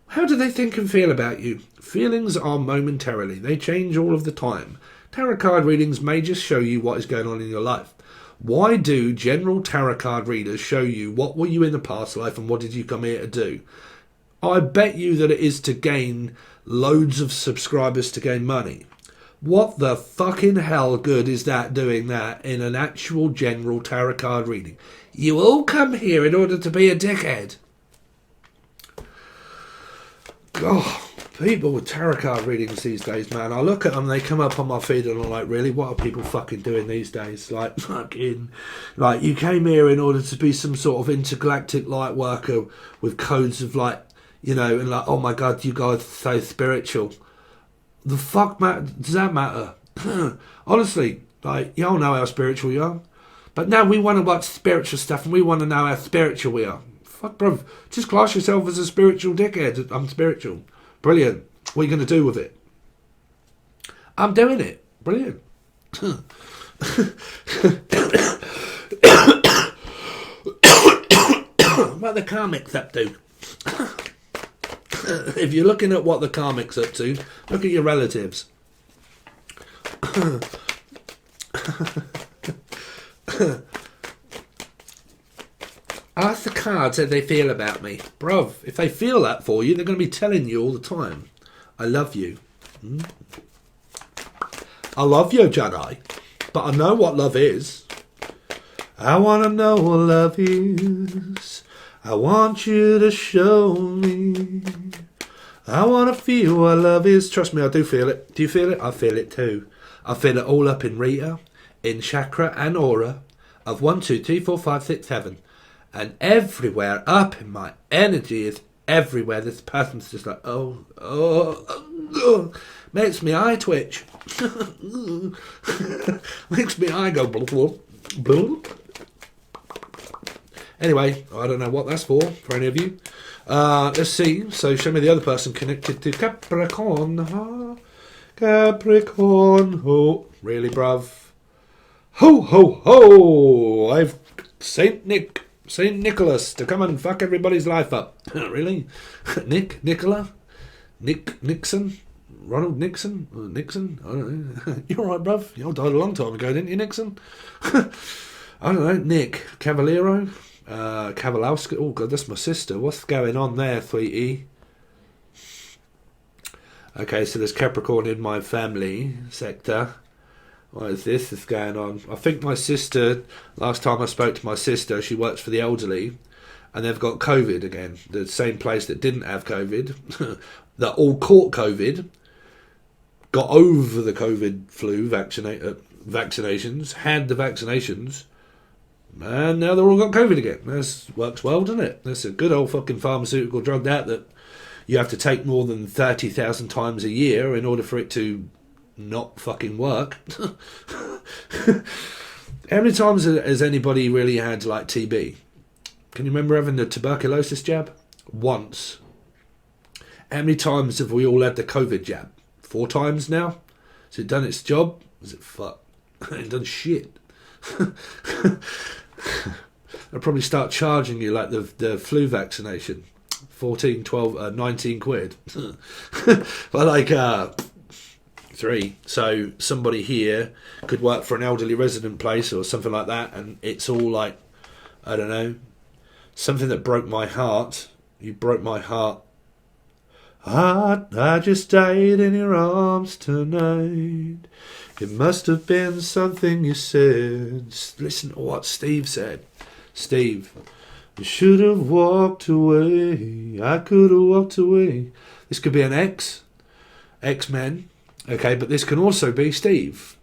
Speaker 1: How do they think and feel about you? Feelings are momentarily. They change all of the time. Tarot card readings may just show you what is going on in your life. Why do general tarot card readers show you what were you in the past life and what did you come here to do? I bet you that it is to gain loads of subscribers to gain money. What the fucking hell good is that doing that in an actual general tarot card reading? You all come here in order to be a dickhead. God, people with tarot card readings these days, man. I look at them, they come up on my feed and I'm like, really? What are people fucking doing these days? Like, fucking, like, you came here in order to be some sort of intergalactic light worker with codes of, like, you know, and like, oh my God, you guys are so spiritual. The fuck does that matter? Honestly, like, y'all know how spiritual you are. But now we want to watch spiritual stuff and we want to know how spiritual we are. Fuck, bro. Just class yourself as a spiritual dickhead. I'm spiritual. Brilliant. What are you going to do with it? I'm doing it. Brilliant. What the Karmic's up to? If you're looking at what the Karmic's up to, look at your relatives. Ask the cards how they feel about me. Bruv, if they feel that for you, they're going to be telling you all the time. I love you. I love you, Jedi. But I know what love is. I want to know what love is. I want you to show me. I want to feel what love is. Trust me, I do feel it. Do you feel it? I feel it too. I feel it all up in Rita, in chakra and aura of 1, 2, 3, 4, 5, 6, 7. And everywhere up in my energy is everywhere. This person's just like, oh, makes me eye twitch. Makes me eye go blub, blub, blub. Anyway, I don't know what that's for any of you. Let's see. So show me the other person connected to Capricorn. Capricorn. Oh, really, bruv? Ho, ho, ho! I've Saint Nicholas to come and fuck everybody's life up. Really? Nixon? Ronald Nixon? Nixon? I don't know. You're alright, bruv. You all died a long time ago, didn't you, Nixon? I don't know. Nick Cavallero? Kavalowski? Oh, God, that's my sister. What's going on there, sweetie? Okay, so there's Capricorn in my family sector. What is this that's going on? I think my sister, last time I spoke to my sister, she works for the elderly, and they've got COVID again. The same place that didn't have COVID, that all caught COVID, got over the COVID flu vaccinations, had the vaccinations, and now they're all got COVID again. That works well, doesn't it? That's a good old fucking pharmaceutical drug that you have to take more than 30,000 times a year in order for it to not fucking work. How many times has anybody really had like TB? Can you remember having the tuberculosis jab? Once. How many times have we all had the COVID jab? 4 times now? Has it done its job? Has it fuck? It ain't done shit. They'll probably start charging you like the flu vaccination. 14, 12, 19 quid. But like 3. So somebody here could work for an elderly resident place or something like that, and it's all like, I don't know, something that broke my heart. You broke my heart. I just died in your arms tonight. It must have been something you said. Just listen to what Steve said. Steve, you should have walked away. I could have walked away. This could be an X-Men. Okay, but this can also be Steve.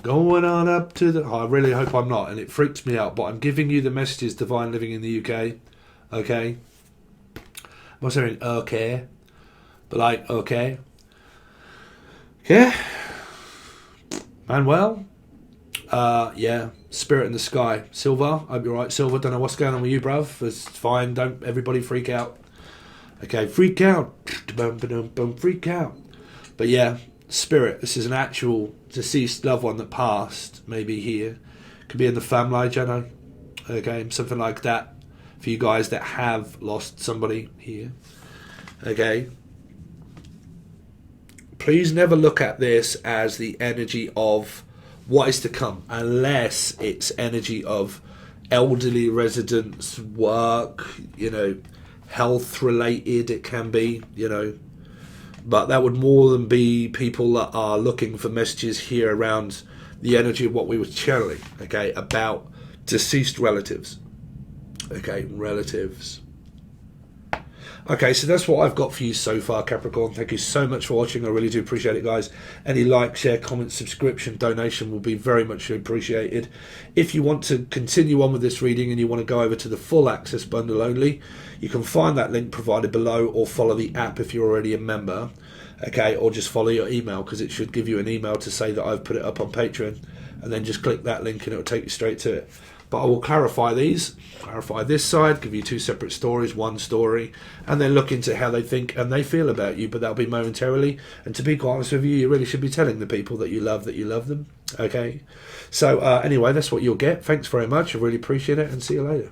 Speaker 1: Going on up to the... I really hope I'm not, and it freaks me out, but I'm giving you the messages, Divine Living in the UK. Okay? I'm not saying okay, but like, okay. Yeah? Manuel? Yeah. Spirit in the sky. Silver? I hope you're right, Silver. Don't know what's going on with you, bruv. It's fine. Don't everybody freak out. Okay, freak out. Freak out. But yeah, spirit. This is an actual deceased loved one that passed, maybe here. Could be in the family, Jano. Okay, something like that. For you guys that have lost somebody here. Okay. Please never look at this as the energy of what is to come, unless it's energy of elderly residents, work, you know, health related. It can be, you know, but that would more than be people that are looking for messages here around the energy of what we were channeling, okay, about deceased relatives. Okay, relatives. Okay, so that's what I've got for you so far, Capricorn. Thank you so much for watching. I really do appreciate it, guys. Any like, share, comment, subscription, donation will be very much appreciated. If you want to continue on with this reading and you want to go over to the full access bundle only, you can find that link provided below, or follow the app if you're already a member. Okay, or just follow your email, because it should give you an email to say that I've put it up on Patreon, and then just click that link and it'll take you straight to it. But I will clarify these, clarify this side, give you two separate stories, one story, and then look into how they think and they feel about you, but that'll be momentarily. And to be quite honest with you, you really should be telling the people that you love them, okay? So anyway, that's what you'll get. Thanks very much, I really appreciate it, and see you later.